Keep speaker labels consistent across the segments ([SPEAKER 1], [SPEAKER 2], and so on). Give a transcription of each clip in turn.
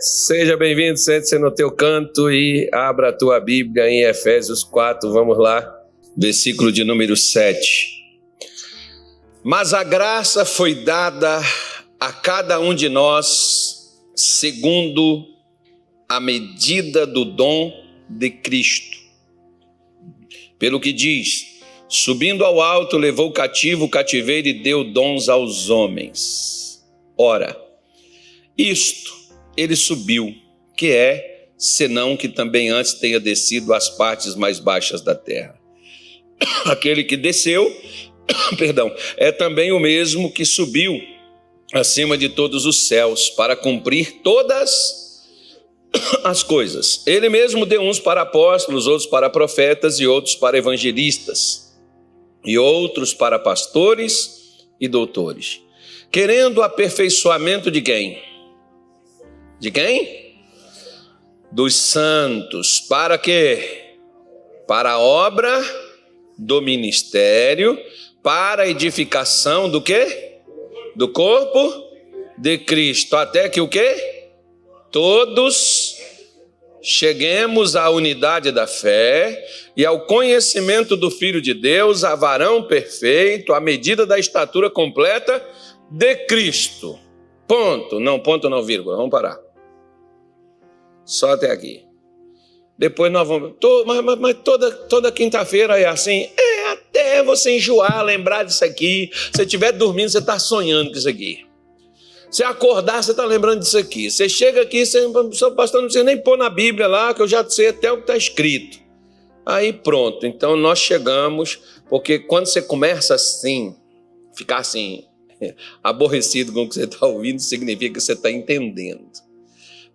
[SPEAKER 1] Seja bem-vindo, sente-se no teu canto e abra a tua Bíblia em Efésios 4, vamos lá, versículo de número 7. Mas a graça foi dada a cada um de nós segundo a medida do dom de Cristo. Pelo que diz, subindo ao alto, levou cativo o cativeiro e deu dons aos homens. Ora, isto ele subiu, que é, senão que também antes tenha descido às partes mais baixas da terra. Aquele que desceu, é também o mesmo que subiu acima de todos os céus, para cumprir todas as coisas. Ele mesmo deu uns para apóstolos, outros para profetas e outros para evangelistas, e outros para pastores e doutores, querendo o aperfeiçoamento de quem? De quem? Dos santos. Para quê? Para a obra do ministério, para a edificação do quê? Do corpo de Cristo. Até que o quê? Todos cheguemos à unidade da fé e ao conhecimento do Filho de Deus, a varão perfeito, à medida da estatura completa de Cristo. Ponto não, vírgula. Vamos parar. Só até aqui. Depois nós vamos... Mas toda quinta-feira é assim? É até você enjoar, lembrar disso aqui. Se estiver dormindo, você está sonhando com isso aqui. Se acordar, você está lembrando disso aqui. Você chega aqui, pastor, não precisa nem pôr na Bíblia lá, que eu já sei até o que está escrito. Aí pronto. Então nós chegamos, porque quando você começa assim, ficar assim, aborrecido com o que você está ouvindo, significa que você está entendendo.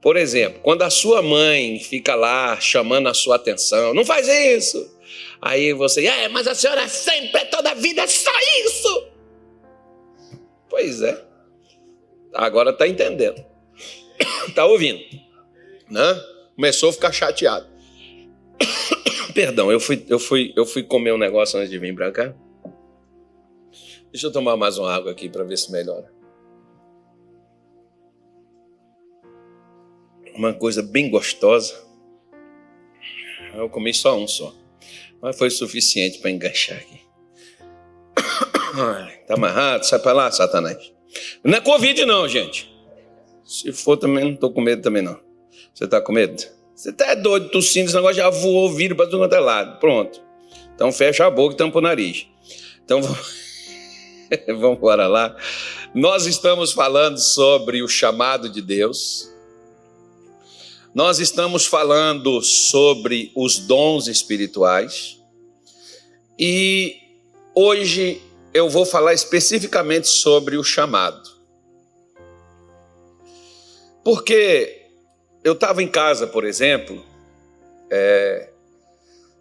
[SPEAKER 1] Por exemplo, quando a sua mãe fica lá chamando a sua atenção, não faz isso. Aí você, mas a senhora sempre, toda a vida é só isso. Pois é. Agora está entendendo. Está ouvindo. Né? Começou a ficar chateado. Perdão, eu fui comer um negócio antes de vir para cá. Deixa eu tomar mais uma água aqui para ver se melhora. Uma coisa bem gostosa. Eu comi só um só. Mas foi suficiente para enganchar aqui. Tá amarrado? Sai para lá, Satanás. Não é Covid não, gente. Se for também, não estou com medo também não. Você está com medo? Você tá doido, tossindo, esse negócio já voou o vírus para todo quanto é lado. Pronto. Então fecha a boca e tampa o nariz. Então vamos embora lá. Nós estamos falando sobre o chamado de Deus. Nós estamos falando sobre os dons espirituais e hoje eu vou falar especificamente sobre o chamado. Porque eu estava em casa, por exemplo,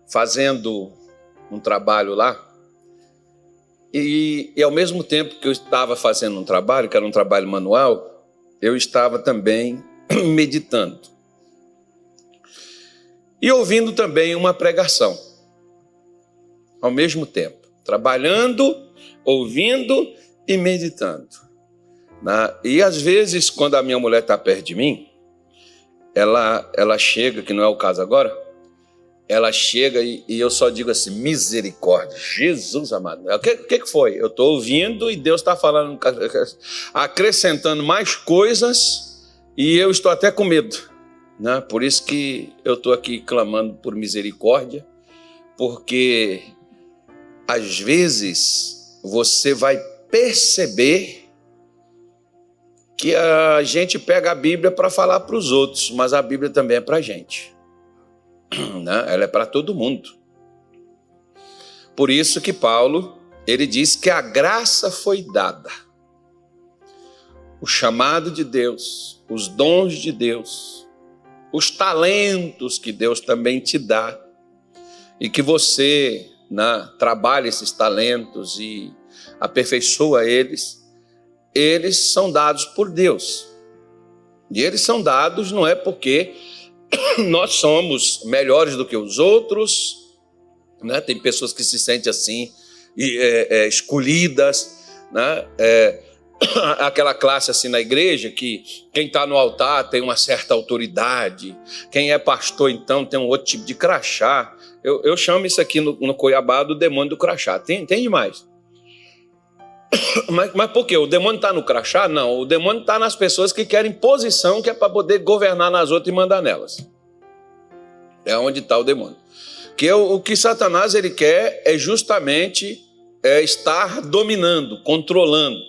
[SPEAKER 1] fazendo um trabalho lá e ao mesmo tempo que eu estava fazendo um trabalho, que era um trabalho manual, eu estava também meditando. E ouvindo também uma pregação, ao mesmo tempo, trabalhando, ouvindo e meditando. E às vezes, quando a minha mulher está perto de mim, ela chega, que não é o caso agora, ela chega e eu só digo assim, misericórdia, Jesus amado. O que foi? Eu estou ouvindo e Deus está falando, acrescentando mais coisas e eu estou até com medo. Por isso que eu estou aqui clamando por misericórdia, porque às vezes você vai perceber que a gente pega a Bíblia para falar para os outros, mas a Bíblia também é para a gente. Ela é para todo mundo. Por isso que Paulo, ele diz que a graça foi dada. O chamado de Deus, os dons de Deus, os talentos que Deus também te dá e que você trabalha esses talentos e aperfeiçoa eles são dados por Deus. E eles são dados não é porque nós somos melhores do que os outros, Tem pessoas que se sentem assim, escolhidas, aquela classe assim na igreja que quem está no altar tem uma certa autoridade, quem é pastor então tem um outro tipo de crachá. Eu chamo isso aqui no Cuiabá do demônio do crachá. Tem demais. Mas por quê? O demônio está no crachá? Não, o demônio está nas pessoas que querem posição, que é para poder governar nas outras e mandar nelas. É onde está o demônio. Que o que Satanás ele quer é justamente estar dominando, controlando.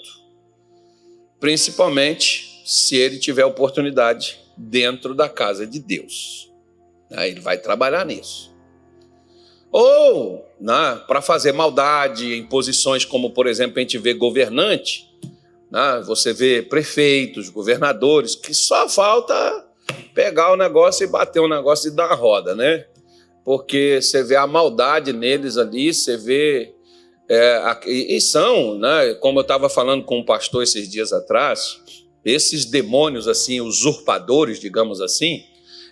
[SPEAKER 1] Principalmente se ele tiver oportunidade dentro da casa de Deus. Aí ele vai trabalhar nisso. Ou para fazer maldade em posições como, por exemplo, a gente vê governante, você vê prefeitos, governadores, que só falta pegar o negócio e bater o negócio e dar uma roda, né? Porque você vê a maldade neles ali, você vê... e são, né, como eu estava falando com um pastor esses dias atrás, esses demônios assim, usurpadores, digamos assim,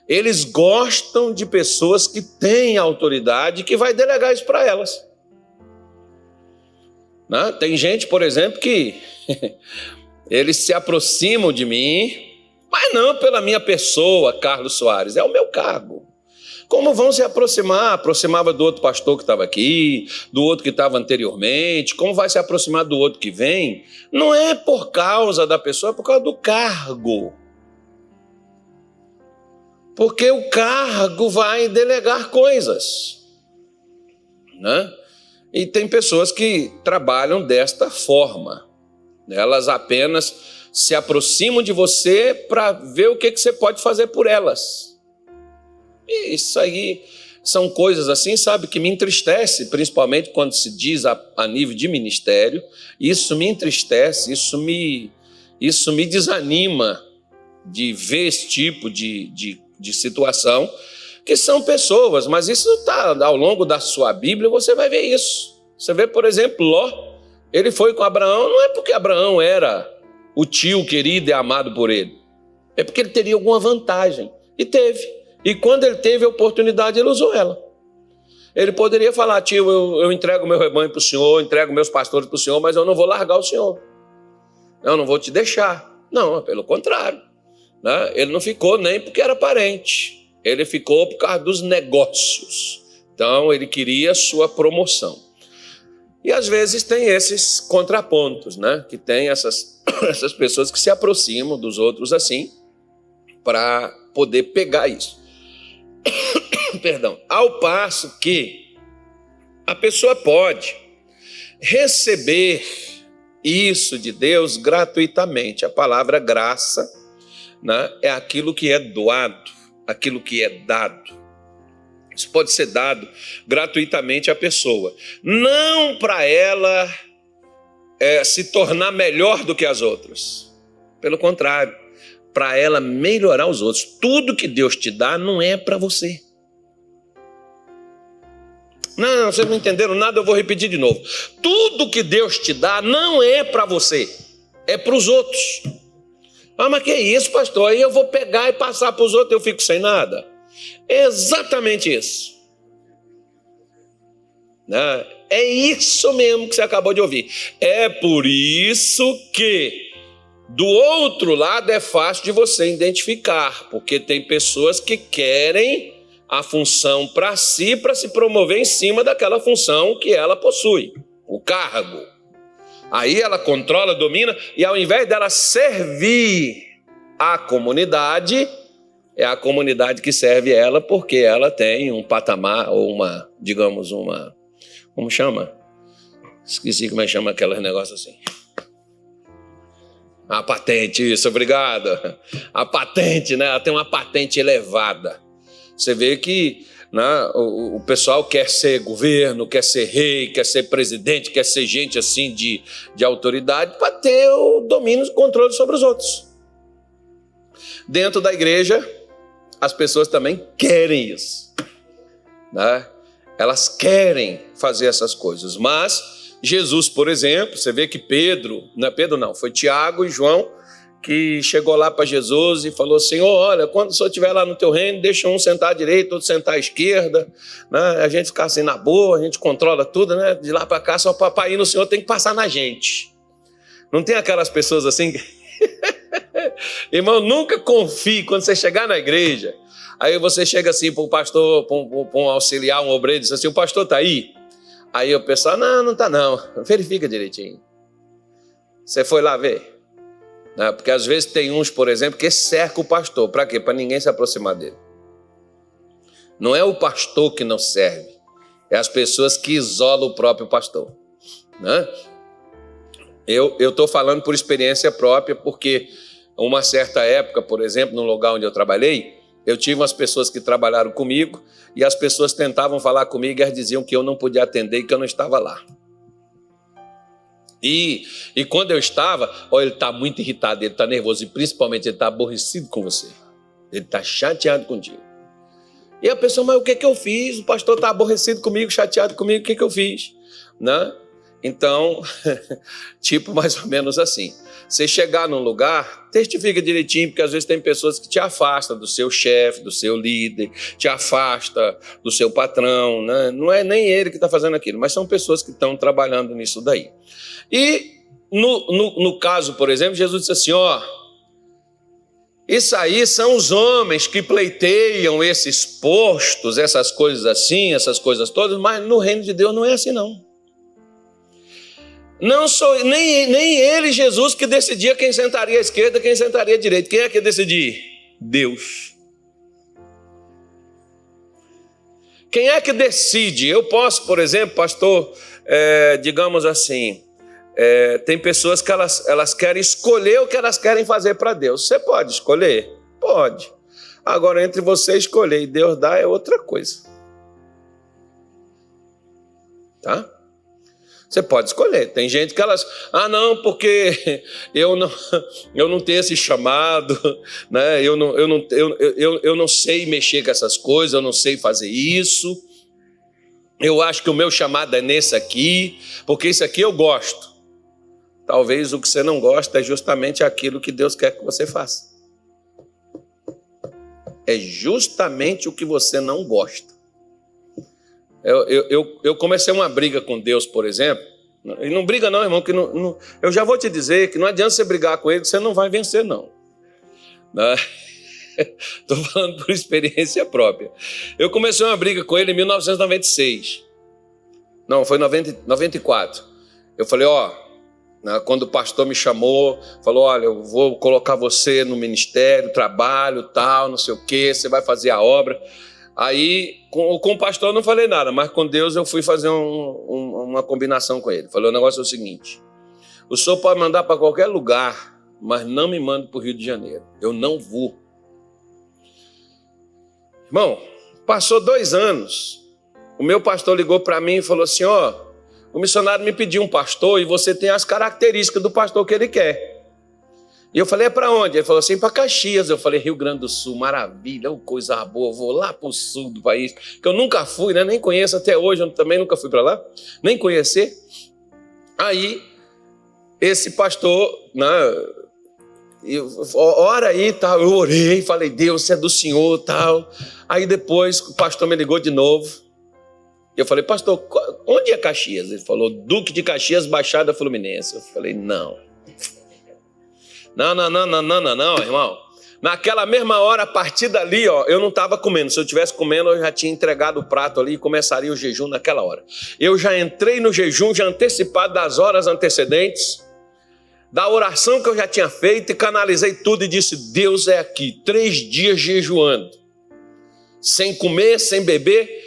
[SPEAKER 1] eles gostam de pessoas que têm autoridade que vai delegar isso para elas. Né? Tem gente, por exemplo, que eles se aproximam de mim, mas não pela minha pessoa, Carlos Soares, é o meu cargo. Como vão se aproximar? Aproximava do outro pastor que estava aqui, do outro que estava anteriormente, como vai se aproximar do outro que vem? Não é por causa da pessoa, é por causa do cargo. Porque o cargo vai delegar coisas, né? E tem pessoas que trabalham desta forma. Elas apenas se aproximam de você para ver o que você pode fazer por elas. E isso aí são coisas assim, sabe, que me entristece, principalmente quando se diz a nível de ministério. Isso me entristece, isso me desanima de ver esse tipo de situação, que são pessoas, mas isso está ao longo da sua Bíblia, você vai ver isso. Você vê, por exemplo, Ló, ele foi com Abraão, não é porque Abraão era o tio querido e amado por ele, é porque ele teria alguma vantagem, e teve. E quando ele teve a oportunidade, ele usou ela. Ele poderia falar, tio, eu entrego meu rebanho para o senhor, entrego meus pastores para o senhor, mas eu não vou largar o senhor. Eu não vou te deixar. Não, pelo contrário. Né? Ele não ficou nem porque era parente. Ele ficou por causa dos negócios. Então, ele queria sua promoção. E às vezes tem esses contrapontos, né? Que tem essas pessoas que se aproximam dos outros assim, para poder pegar isso. Perdão. Ao passo que a pessoa pode receber isso de Deus gratuitamente. A palavra graça, né, é aquilo que é doado, aquilo que é dado. Isso pode ser dado gratuitamente à pessoa. Não para ela se tornar melhor do que as outras. Pelo contrário, para ela melhorar os outros. Tudo que Deus te dá não é para você. Não, vocês não entenderam nada, eu vou repetir de novo. Tudo que Deus te dá não é para você, é para os outros. Ah, mas que isso, pastor? Aí eu vou pegar e passar para os outros, eu fico sem nada. É exatamente isso. É isso mesmo que você acabou de ouvir. É por isso que do outro lado é fácil de você identificar, porque tem pessoas que querem a função para si, para se promover em cima daquela função que ela possui, o cargo. Aí ela controla, domina, e ao invés dela servir a comunidade, é a comunidade que serve ela, porque ela tem um patamar, ou uma, digamos, uma... Como chama? Esqueci como é que chama aqueles negócios assim. A patente, isso, obrigado. A patente, né? Ela tem uma patente elevada. Você vê que, né, o pessoal quer ser governo, quer ser rei, quer ser presidente, quer ser gente assim de autoridade para ter o domínio e controle sobre os outros. Dentro da igreja, as pessoas também querem isso, né? Elas querem fazer essas coisas, mas Jesus, por exemplo, você vê que foi Tiago e João que chegou lá para Jesus e falou: Senhor, olha, quando o Senhor estiver lá no teu reino, deixa um sentar à direita, outro sentar à esquerda, né? A gente ficar assim na boa, a gente controla tudo, né? De lá para cá, só para ir no Senhor tem que passar na gente. Não tem aquelas pessoas assim? Irmão, nunca confie quando você chegar na igreja. Aí você chega assim para o pastor, para um auxiliar, um obreiro, diz assim: o pastor está aí? Aí o pessoal: não está não. Verifica direitinho. Você foi lá ver? Não, porque às vezes tem uns, por exemplo, que cerca o pastor. Para quê? Para ninguém se aproximar dele. Não é o pastor que não serve. É as pessoas que isolam o próprio pastor. Né? Eu estou falando por experiência própria, porque uma certa época, por exemplo, no lugar onde eu trabalhei, eu tive umas pessoas que trabalharam comigo e as pessoas tentavam falar comigo e elas diziam que eu não podia atender e que eu não estava lá. E quando eu estava, ele está muito irritado, ele está nervoso e principalmente ele está aborrecido com você. Ele está chateado contigo. E a pessoa: mas o que eu fiz? O pastor está aborrecido comigo, chateado comigo, o que eu fiz? Né? Então, tipo mais ou menos assim. Você chegar num lugar, testifica direitinho, porque às vezes tem pessoas que te afastam do seu chefe, do seu líder, te afasta do seu patrão, né? Não é nem ele que está fazendo aquilo, mas são pessoas que estão trabalhando nisso daí. E no caso, por exemplo, Jesus disse assim: isso aí são os homens que pleiteiam esses postos, essas coisas assim, essas coisas todas, mas no reino de Deus não é assim não. Não sou nem ele, Jesus, que decidia quem sentaria à esquerda, quem sentaria à direita. Quem é que decidia? Deus. Quem é que decide? Eu posso, por exemplo, pastor, digamos assim, tem pessoas que elas querem escolher o que elas querem fazer para Deus. Você pode escolher? Pode. Agora, entre você escolher e Deus dar é outra coisa. Tá? Você pode escolher. Tem gente que elas... não, porque eu não tenho esse chamado, né? Eu não sei mexer com essas coisas, eu não sei fazer isso. Eu acho que o meu chamado é nesse aqui, porque isso aqui eu gosto. Talvez o que você não gosta é justamente aquilo que Deus quer que você faça. É justamente o que você não gosta. Eu comecei uma briga com Deus, por exemplo. E não briga não, irmão, que não, eu já vou te dizer que não adianta você brigar com ele, que você não vai vencer, não. Estou falando por experiência própria. Eu comecei uma briga com ele em 1996. Não, foi 94. Eu falei: quando o pastor me chamou, falou: olha, eu vou colocar você no ministério, trabalho, tal, não sei o quê, você vai fazer a obra. Aí, com o pastor eu não falei nada, mas com Deus eu fui fazer uma combinação com ele. Falei: o negócio é o seguinte: o senhor pode mandar para qualquer lugar, mas não me manda para o Rio de Janeiro. Eu não vou. Irmão, passou 2 anos, o meu pastor ligou para mim e falou assim: o missionário me pediu um pastor e você tem as características do pastor que ele quer. E eu falei: é para onde? Ele falou assim: para Caxias. Eu falei: Rio Grande do Sul, maravilha, coisa boa, vou lá para o sul do país, que eu nunca fui, né? Nem conheço até hoje, eu também nunca fui para lá, nem conhecer. Aí, esse pastor, né, ora aí, tal, eu orei, falei: Deus, você é do Senhor, tal. Aí depois o pastor me ligou de novo. Eu falei: pastor, onde é Caxias? Ele falou: Duque de Caxias, Baixada Fluminense. Eu falei: não, irmão. Naquela mesma hora, a partir dali, eu não estava comendo. Se eu estivesse comendo, eu já tinha entregado o prato ali e começaria o jejum naquela hora. Eu já entrei no jejum, já antecipado das horas antecedentes, da oração que eu já tinha feito, e canalizei tudo e disse: Deus é aqui, 3 dias jejuando, sem comer, sem beber.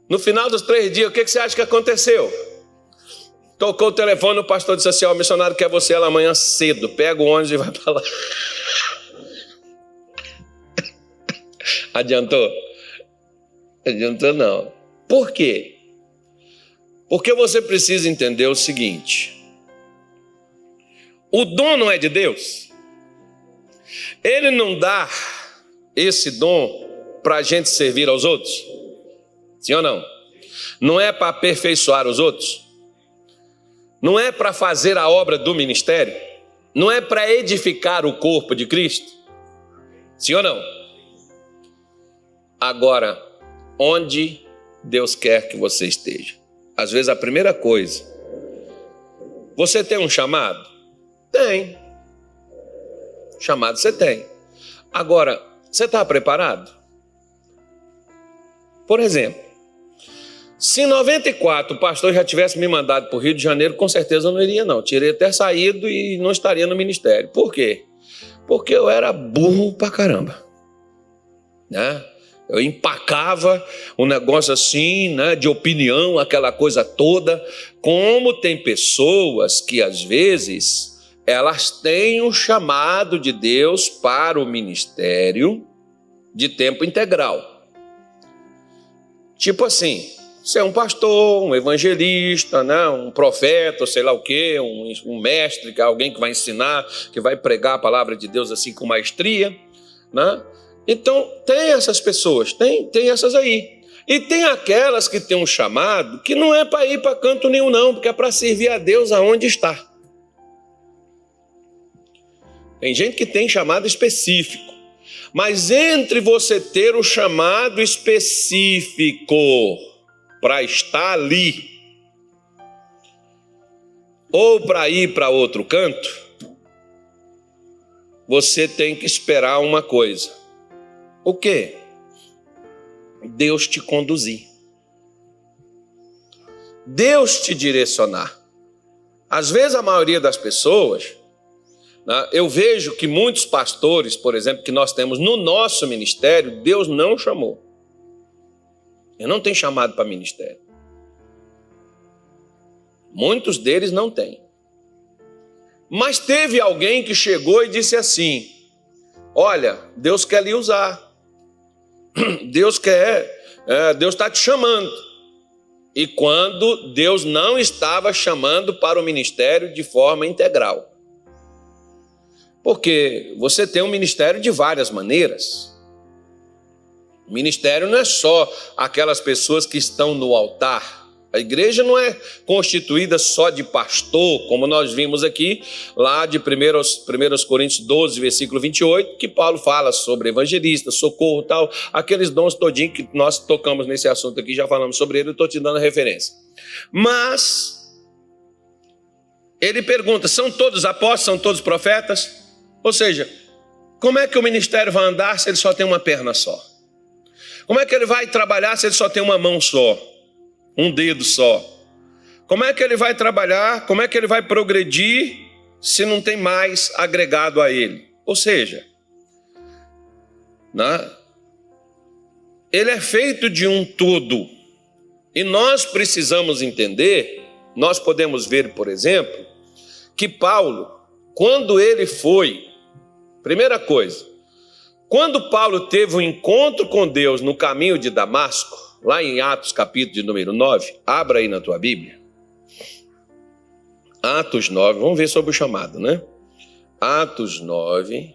[SPEAKER 1] No final dos 3 dias, o que você acha que aconteceu? Tocou o telefone, o pastor disse assim: o missionário quer você lá amanhã cedo, pega o ônibus e vai para lá. Adiantou? Adiantou não. Por quê? Porque você precisa entender o seguinte: o dom não é de Deus. Ele não dá esse dom para a gente servir aos outros? Sim ou não? Não é para aperfeiçoar os outros? Não é para fazer a obra do ministério? Não é para edificar o corpo de Cristo? Sim ou não? Agora, onde Deus quer que você esteja? Às vezes a primeira coisa: você tem um chamado? Tem. Chamado você tem. Agora, você está preparado? Por exemplo, se em 94 o pastor já tivesse me mandado para o Rio de Janeiro, com certeza eu não iria não. Teria até saído e não estaria no ministério. Por quê? Porque eu era burro pra caramba, né? Eu empacava um negócio assim, né, de opinião, aquela coisa toda. Como tem pessoas que às vezes elas têm o chamado de Deus para o ministério de tempo integral. Tipo assim, você é um pastor, um evangelista, né, um profeta, sei lá o quê, um mestre, alguém que vai ensinar, que vai pregar a palavra de Deus assim com maestria, né? Então, tem essas pessoas, tem essas aí. E tem aquelas que têm um chamado que não é para ir para canto nenhum não, porque é para servir a Deus aonde está. Tem gente que tem chamado específico. Mas entre você ter o chamado específico para estar ali, ou para ir para outro canto, você tem que esperar uma coisa. O quê? Deus te conduzir. Deus te direcionar. Às vezes a maioria das pessoas, né, eu vejo que muitos pastores, por exemplo, que nós temos no nosso ministério, Deus não chamou. Eu não tenho chamado para ministério. Muitos deles não têm. Mas teve alguém que chegou e disse assim: olha, Deus quer lhe usar. Deus está te chamando. E quando Deus não estava chamando para o ministério de forma integral. Porque você tem um ministério de várias maneiras. O ministério não é só aquelas pessoas que estão no altar. A igreja não é constituída só de pastor, como nós vimos aqui, lá de 1 Coríntios 12, versículo 28, que Paulo fala sobre evangelista, socorro e tal, aqueles dons todinhos que nós tocamos nesse assunto aqui, já falamos sobre ele, eu estou te dando a referência. Mas, ele pergunta, são todos apóstolos, são todos profetas? Ou seja, como é que o ministério vai andar se ele só tem uma perna só? Como é que ele vai trabalhar se ele só tem uma mão só? Um dedo só? Como é que ele vai trabalhar? Como é que ele vai progredir se não tem mais agregado a ele? Ou seja, né? Ele é feito de um todo. E nós precisamos entender, nós podemos ver, por exemplo, que Paulo, quando ele foi, primeira coisa, quando Paulo teve um encontro com Deus no caminho de Damasco, lá em Atos capítulo de número 9, abra aí na tua Bíblia. Atos 9, vamos ver sobre o chamado, né? Atos 9.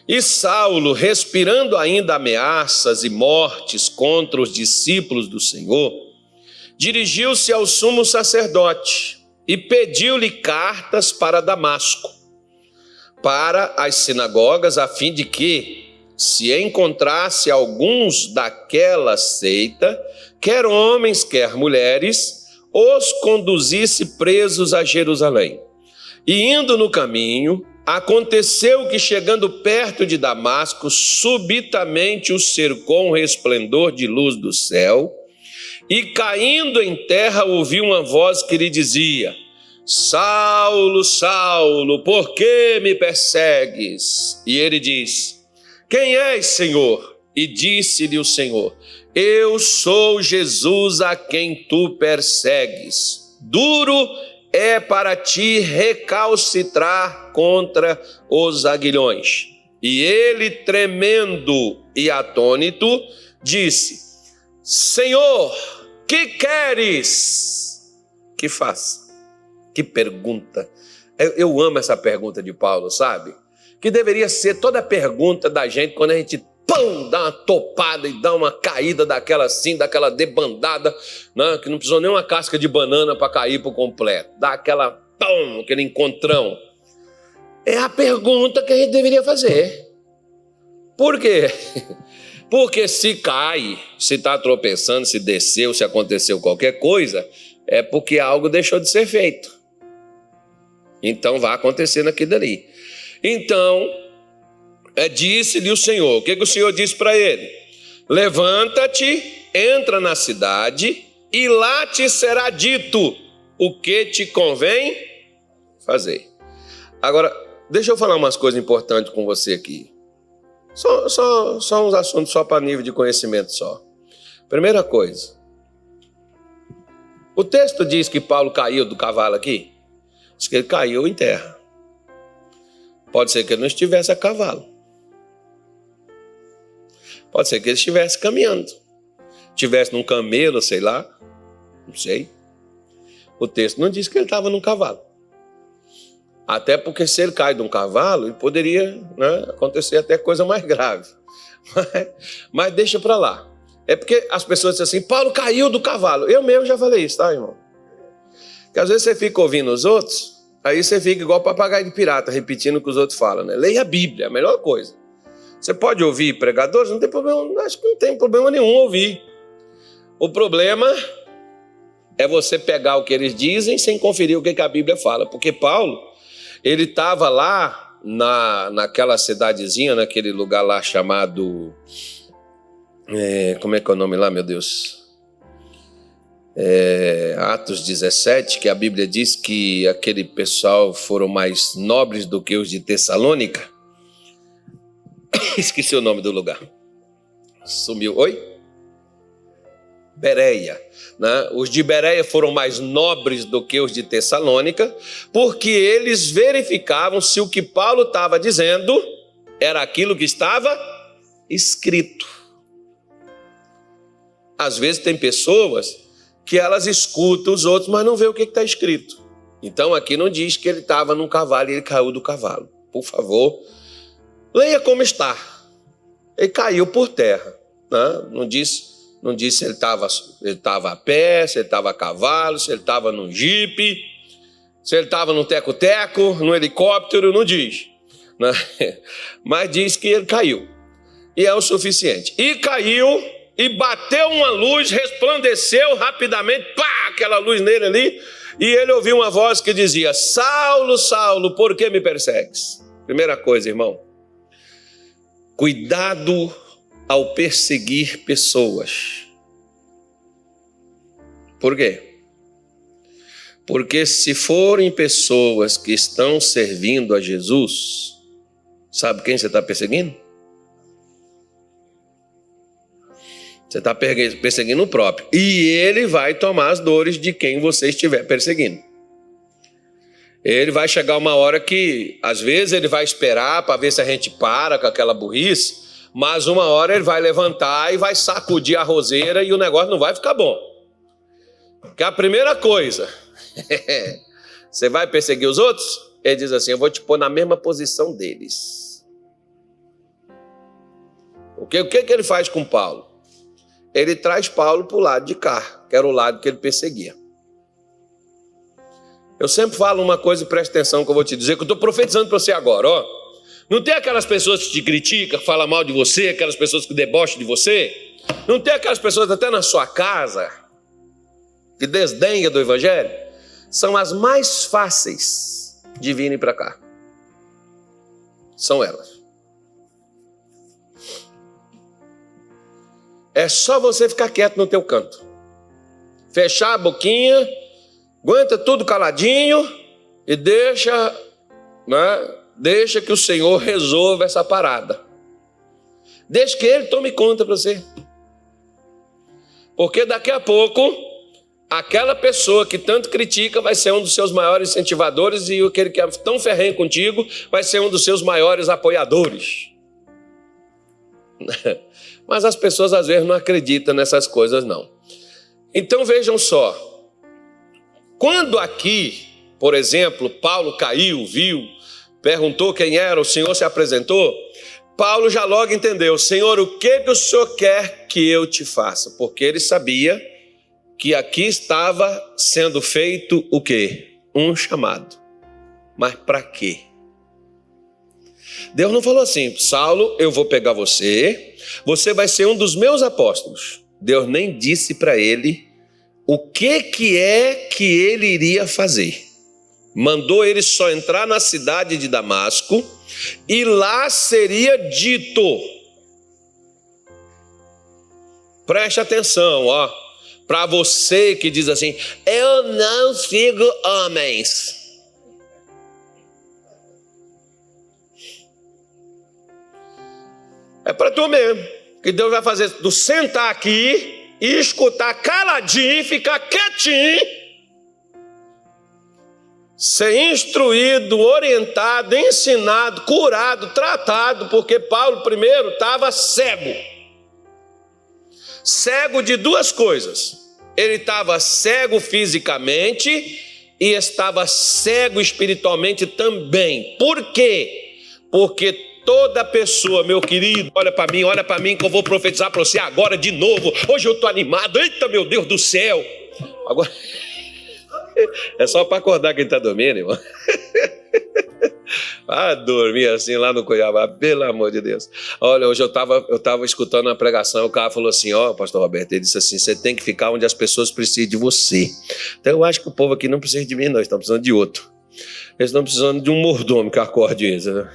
[SPEAKER 1] E Saulo, respirando ainda ameaças e mortes contra os discípulos do Senhor, dirigiu-se ao sumo sacerdote e pediu-lhe cartas para Damasco, para as sinagogas, a fim de que, se encontrasse alguns daquela seita, quer homens, quer mulheres, os conduzisse presos a Jerusalém. E indo no caminho, aconteceu que, chegando perto de Damasco, subitamente o cercou um resplendor de luz do céu, e caindo em terra ouviu uma voz que lhe dizia: Saulo, Saulo, por que me persegues? E ele diz: quem és, Senhor? E disse-lhe o Senhor: eu sou Jesus a quem tu persegues. Duro é para ti recalcitrar contra os aguilhões. E ele, tremendo e atônito, disse: Senhor, que queres que faça? Que pergunta. Eu amo essa pergunta de Paulo, sabe? Que deveria ser toda a pergunta da gente quando a gente dá uma topada e dá uma caída daquela assim, daquela debandada, né? Que não precisou nem uma casca de banana para cair por completo. Dá aquela aquele encontrão. É a pergunta que a gente deveria fazer. Por quê? Porque se cai, se está tropeçando, se desceu, se aconteceu qualquer coisa, é porque algo deixou de ser feito. Então vai acontecer naquilo dali. Então, disse-lhe o Senhor. O que o Senhor disse para ele? Levanta-te, entra na cidade e lá te será dito o que te convém fazer. Agora, deixa eu falar umas coisas importantes com você aqui. Só uns assuntos só para nível de conhecimento só. Primeira coisa. O texto diz que Paulo caiu do cavalo aqui. Diz que ele caiu em terra. Pode ser que ele não estivesse a cavalo. Pode ser que ele estivesse caminhando. Estivesse num camelo, sei lá. Não sei. O texto não diz que ele estava num cavalo. Até porque se ele cai de um cavalo, poderia, né, acontecer até coisa mais grave. Mas deixa para lá. É porque as pessoas dizem assim, Paulo caiu do cavalo. Eu mesmo já falei isso, tá, irmão? Porque às vezes você fica ouvindo os outros, aí você fica igual papagaio de pirata, repetindo o que os outros falam, né? Leia a Bíblia, a melhor coisa. Você pode ouvir pregadores, não tem problema, acho que não tem problema nenhum ouvir. O problema é você pegar o que eles dizem sem conferir o que a Bíblia fala. Porque Paulo, ele estava lá naquela cidadezinha, naquele lugar lá chamado... como é que é o nome lá, meu Deus? Atos 17, que a Bíblia diz que aquele pessoal foram mais nobres do que os de Tessalônica. Esqueci o nome do lugar. Sumiu. Oi? Bereia. Né? Os de Bereia foram mais nobres do que os de Tessalônica, porque eles verificavam se o que Paulo estava dizendo era aquilo que estava escrito. Às vezes tem pessoas que elas escutam os outros, mas não vê o que está escrito. Então aqui não diz que ele estava num cavalo e ele caiu do cavalo. Por favor, leia como está. Ele caiu por terra. Né? Não diz se ele estava a pé, se ele estava a cavalo, se ele estava num jipe, se ele estava no teco-teco, no helicóptero, não diz. Né? Mas diz que ele caiu. E é o suficiente. E caiu... E bateu uma luz, resplandeceu rapidamente, pá, aquela luz nele ali, e ele ouviu uma voz que dizia, Saulo, Saulo, por que me persegues? Primeira coisa, irmão, cuidado ao perseguir pessoas. Por quê? Porque se forem pessoas que estão servindo a Jesus, sabe quem você está perseguindo? Você está perseguindo o próprio. E ele vai tomar as dores de quem você estiver perseguindo. Ele vai chegar uma hora que, às vezes, ele vai esperar para ver se a gente para com aquela burrice, mas uma hora ele vai levantar e vai sacudir a roseira e o negócio não vai ficar bom. Porque a primeira coisa, você vai perseguir os outros? Ele diz assim, eu vou te pôr na mesma posição deles. O que ele faz com Paulo? Ele traz Paulo para o lado de cá, que era o lado que ele perseguia. Eu sempre falo uma coisa e presta atenção que eu vou te dizer, que eu estou profetizando para você agora. Ó. Não tem aquelas pessoas que te criticam, que falam mal de você, aquelas pessoas que debocham de você? Não tem aquelas pessoas até na sua casa, que desdenham do Evangelho? São as mais fáceis de virem para cá. São elas. É só você ficar quieto no teu canto. Fechar a boquinha, aguenta tudo caladinho e deixa que o Senhor resolva essa parada. Deixa que Ele tome conta para você. Porque daqui a pouco, aquela pessoa que tanto critica vai ser um dos seus maiores incentivadores e aquele que é tão ferrenho contigo vai ser um dos seus maiores apoiadores. Mas as pessoas às vezes não acreditam nessas coisas não. Então vejam só, quando aqui, por exemplo, Paulo caiu, viu, perguntou quem era, o Senhor se apresentou, Paulo já logo entendeu, Senhor, o que o Senhor quer que eu te faça? Porque ele sabia que aqui estava sendo feito o quê? Um chamado. Mas para quê? Deus não falou assim: Saulo, eu vou pegar você, você vai ser um dos meus apóstolos. Deus nem disse para ele o que é que ele iria fazer. Mandou ele só entrar na cidade de Damasco e lá seria dito. Preste atenção, ó, para você que diz assim: eu não sigo homens. É para tu mesmo, que Deus vai fazer tu sentar aqui e escutar caladinho, ficar quietinho, ser instruído, orientado, ensinado, curado, tratado, porque Paulo primeiro estava cego. Cego de duas coisas. Ele estava cego fisicamente e estava cego espiritualmente também. Por quê? Porque toda pessoa, meu querido, olha para mim que eu vou profetizar para você agora de novo. Hoje eu estou animado. Eita, meu Deus do céu. Agora é só para acordar quem está dormindo, irmão. Ah, dormir assim lá no Cuiabá, pelo amor de Deus. Olha, hoje eu estava escutando uma pregação, o cara falou assim, pastor Roberto, ele disse assim, você tem que ficar onde as pessoas precisam de você. Então eu acho que o povo aqui não precisa de mim, não, eles estão precisando de outro. Eles estão precisando de um mordomo que acorde isso, né?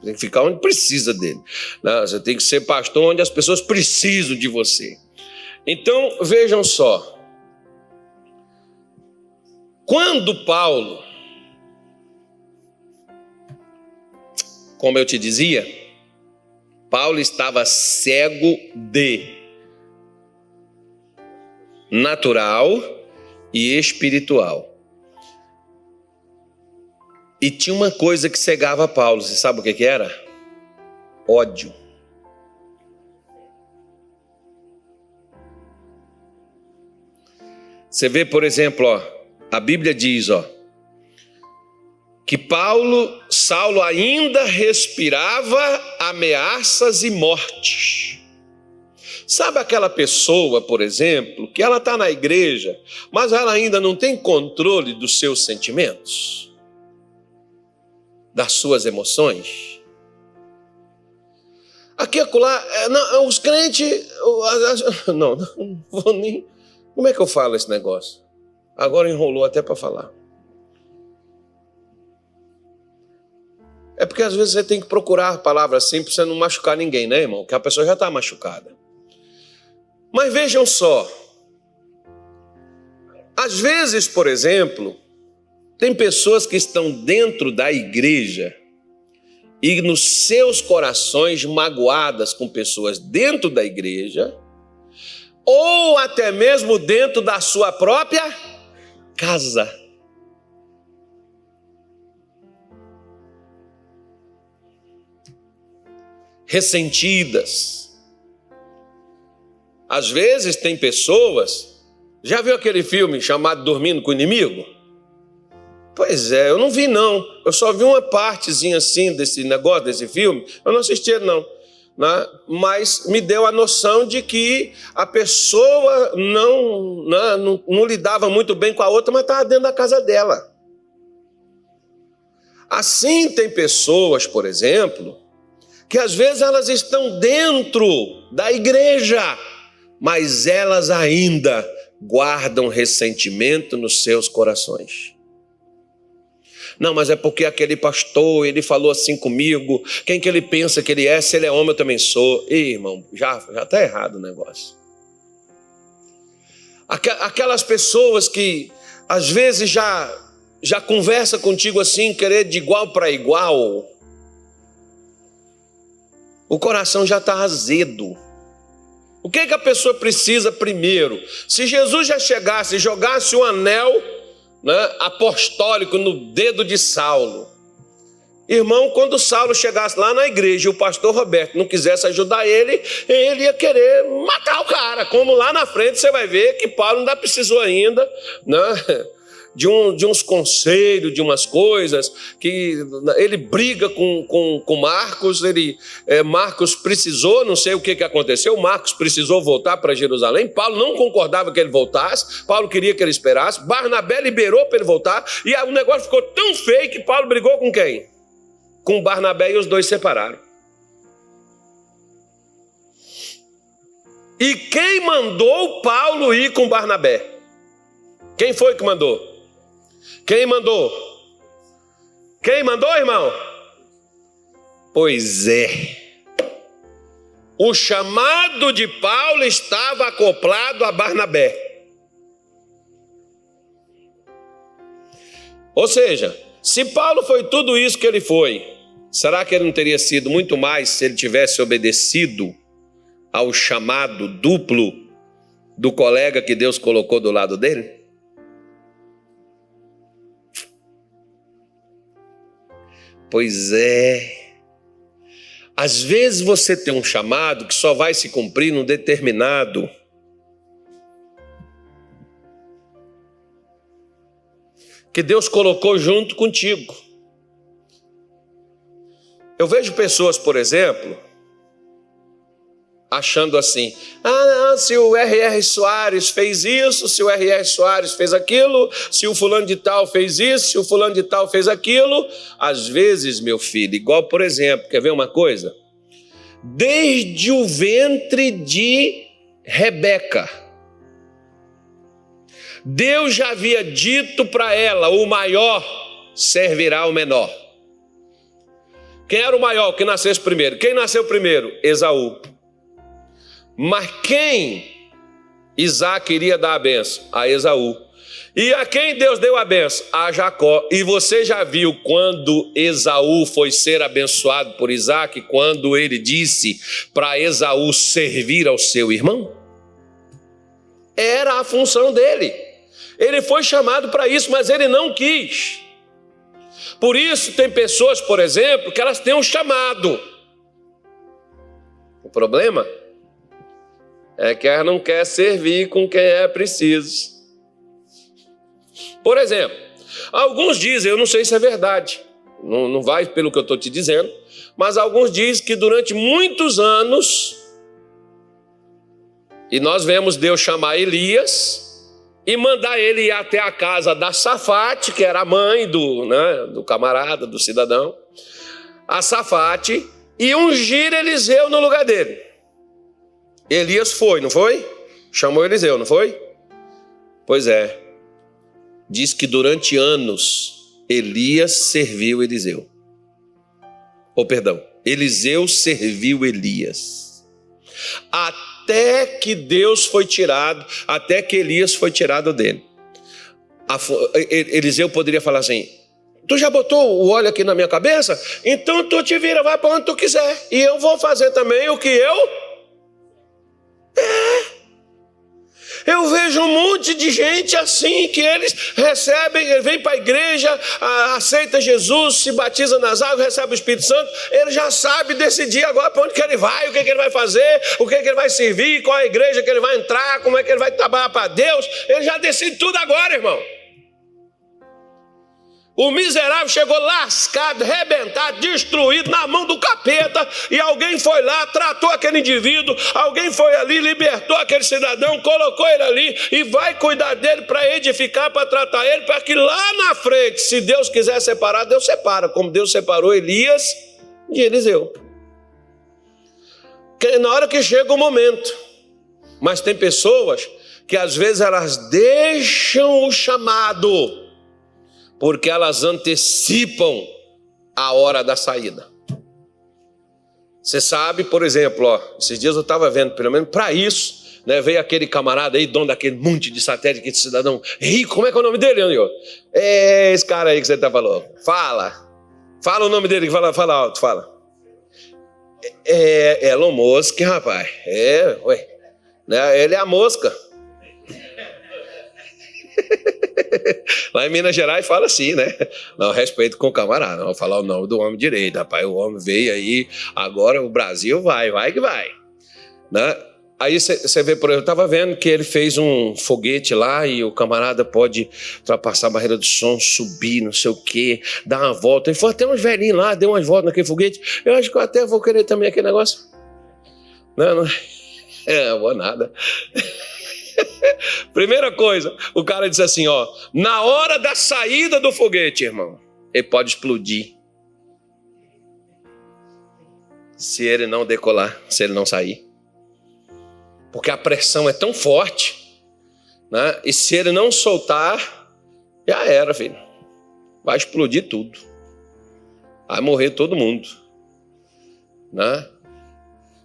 [SPEAKER 1] Tem que ficar onde precisa dele. Não, você tem que ser pastor onde as pessoas precisam de você. Então, vejam só. Quando Paulo, como eu te dizia, Paulo estava cego de natural e espiritual. E tinha uma coisa que cegava Paulo, você sabe o que era? Ódio. Você vê, por exemplo, a Bíblia diz, que Saulo ainda respirava ameaças e mortes. Sabe aquela pessoa, por exemplo, que ela está na igreja, mas ela ainda não tem controle dos seus sentimentos? Das suas emoções? Aqui, acolá, os crentes... Não vou nem... Como é que eu falo esse negócio? Agora enrolou até para falar. É porque às vezes você tem que procurar palavras assim para você não machucar ninguém, né, irmão? Porque a pessoa já está machucada. Mas vejam só. Às vezes, por exemplo, tem pessoas que estão dentro da igreja e nos seus corações magoadas com pessoas dentro da igreja ou até mesmo dentro da sua própria casa. Ressentidas. Às vezes tem pessoas... Já viu aquele filme chamado Dormindo com o Inimigo? Pois é, eu não vi não. Eu só vi uma partezinha assim desse negócio, desse filme. Eu não assisti ele não. Né? Mas me deu a noção de que a pessoa não lidava muito bem com a outra, mas estava dentro da casa dela. Assim tem pessoas, por exemplo, que às vezes elas estão dentro da igreja, mas elas ainda guardam ressentimento nos seus corações. Não, mas é porque aquele pastor, ele falou assim comigo, quem que ele pensa que ele é? Se ele é homem, eu também sou. Ih, irmão, já está errado o negócio. Aquelas pessoas que às vezes já conversa contigo assim, querer de igual para igual, o coração já está azedo. O que a pessoa precisa primeiro? Se Jesus já chegasse e jogasse um anel, né, apostólico no dedo de Saulo, irmão, quando Saulo chegasse lá na igreja e o pastor Roberto não quisesse ajudar ele ia querer matar o cara, como lá na frente você vai ver que Paulo ainda precisou ainda, né, de uns conselhos, de umas coisas, que ele briga com Marcos, Marcos precisou, não sei o que aconteceu, Marcos precisou voltar para Jerusalém, Paulo não concordava que ele voltasse, Paulo queria que ele esperasse, Barnabé liberou para ele voltar, e o negócio ficou tão feio que Paulo brigou com quem? com Barnabé e os dois separaram. E quem mandou Paulo ir com Barnabé? Quem foi que mandou? Quem mandou? Quem mandou, irmão? Pois é. O chamado de Paulo estava acoplado a Barnabé. Ou seja, se Paulo foi tudo isso que ele foi, será que ele não teria sido muito mais se ele tivesse obedecido ao chamado duplo do colega que Deus colocou do lado dele? Pois é. Às vezes você tem um chamado que só vai se cumprir num determinado que Deus colocou junto contigo. Eu vejo pessoas, por exemplo, achando assim: não, se o R.R. Soares fez isso, se o R.R. Soares fez aquilo, se o fulano de tal fez isso, se o fulano de tal fez aquilo. Às vezes, meu filho, igual, por exemplo, quer ver uma coisa? Desde o ventre de Rebeca, Deus já havia dito para ela: o maior servirá ao menor. Quem era o maior que nascesse primeiro? Quem nasceu primeiro? Esaú. Mas quem Isaac iria dar a benção? A Esaú. E a quem Deus deu a benção? A Jacó. E você já viu quando Esaú foi ser abençoado por Isaac, quando ele disse para Esaú servir ao seu irmão? Era a função dele. Ele foi chamado para isso, mas ele não quis. Por isso tem pessoas, por exemplo, que elas têm um chamado. O problema é que ela não quer servir com quem é preciso. Por exemplo, alguns dizem, eu não sei se é verdade, não vai pelo que eu estou te dizendo, mas alguns dizem que durante muitos anos, e nós vemos Deus chamar Elias e mandar ele ir até a casa da Safate, que era a mãe do camarada, do cidadão, a Safate, e ungir Eliseu no lugar dele. Elias foi, não foi? Chamou Eliseu, não foi? Pois é. Diz que durante anos Elias serviu Eliseu. Eliseu serviu Elias. Até que Deus foi tirado, até que Elias foi tirado dele. Eliseu poderia falar assim: tu já botou o óleo aqui na minha cabeça? Então tu te vira, vai para onde tu quiser. E eu vou fazer também o que eu... Eu vejo um monte de gente assim, que eles recebem, vem para a igreja, aceita Jesus, se batiza nas águas, recebe o Espírito Santo. Ele já sabe decidir agora para onde que ele vai, o que ele vai fazer, o que ele vai servir, qual a igreja que ele vai entrar, como é que ele vai trabalhar para Deus. Ele já decide tudo agora, irmão. O miserável chegou lascado, arrebentado, destruído na mão do capeta, e alguém foi lá, tratou aquele indivíduo, alguém foi ali, libertou aquele cidadão, colocou ele ali e vai cuidar dele para edificar, para tratar ele, para que lá na frente, se Deus quiser separar, Deus separa, como Deus separou Elias de Eliseu. Na hora que chega o momento. Mas tem pessoas que às vezes elas deixam o chamado, porque elas antecipam a hora da saída. Você sabe, por exemplo, esses dias eu estava vendo, pelo menos para isso, né, veio aquele camarada aí, dono daquele monte de satélite, aquele cidadão rico. Como é que é o nome dele, Leandro? É esse cara aí que você está falando. Fala o nome dele, fala alto, fala. É Elon Musk, rapaz. Né, ele é a mosca. Lá em Minas Gerais fala assim, né? Não, respeito com o camarada, não vou falar o nome do homem direito, rapaz. O homem veio aí, agora o Brasil vai que vai, né? Aí você vê, por exemplo, eu estava vendo que ele fez um foguete lá e o camarada pode ultrapassar a barreira do som, subir, não sei o quê, dar uma volta. Ele foi até uns velhinhos lá, deu umas voltas naquele foguete. Eu acho que eu até vou querer também aquele negócio. Não vou nada. Primeira coisa, o cara disse assim, na hora da saída do foguete, irmão, ele pode explodir. se ele não decolar, se ele não sair. Porque a pressão é tão forte, né? E se ele não soltar, já era, filho. Vai explodir tudo. Vai morrer todo mundo, né?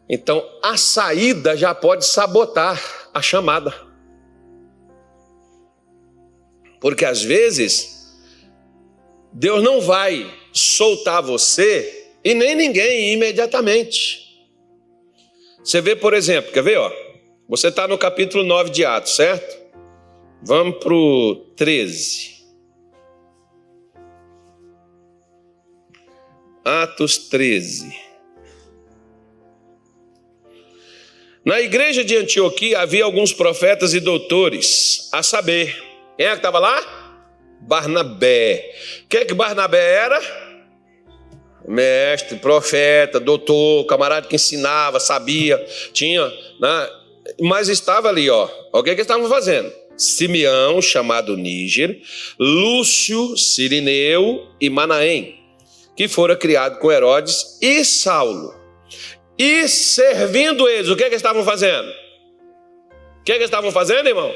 [SPEAKER 1] Então, a saída já pode sabotar a chamada. Porque às vezes, Deus não vai soltar você e nem ninguém imediatamente. Você vê, por exemplo, quer ver? Ó, você está no capítulo 9 de Atos, certo? Vamos para o 13. Atos 13. Na igreja de Antioquia havia alguns profetas e doutores, a saber, quem é que estava lá? Barnabé. O que Barnabé era? Mestre, profeta, doutor, camarada que ensinava, sabia, tinha, né? Mas estava ali, ó. O que eles estavam fazendo? Simeão, chamado Níger, Lúcio, Cirineu e Manaém, que fora criado com Herodes e Saulo. E servindo eles, o que eles estavam fazendo? O que eles estavam fazendo, irmão?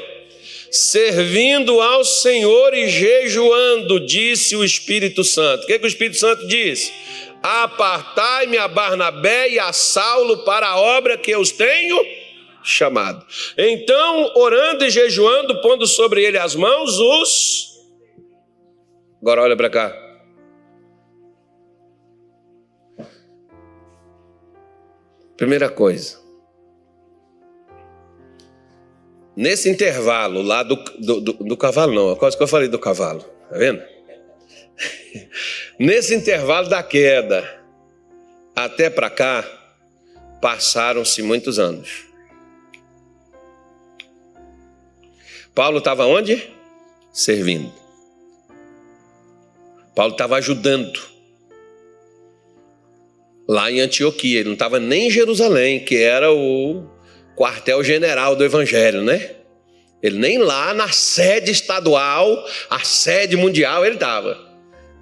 [SPEAKER 1] Servindo ao Senhor e jejuando, disse o Espírito Santo. O que o Espírito Santo disse? Apartai-me a Barnabé e a Saulo para a obra que eu os tenho chamado. Então, orando e jejuando, pondo sobre ele as mãos, Agora olha para cá. Primeira coisa. Nesse intervalo lá do cavalo, não, quase que eu falei do cavalo, tá vendo? Nesse intervalo da queda até para cá, passaram-se muitos anos. Paulo estava onde? Servindo. Paulo estava ajudando. Lá em Antioquia, ele não estava nem em Jerusalém, que era o quartel-general do evangelho, né? Ele nem lá na sede estadual, a sede mundial, ele estava.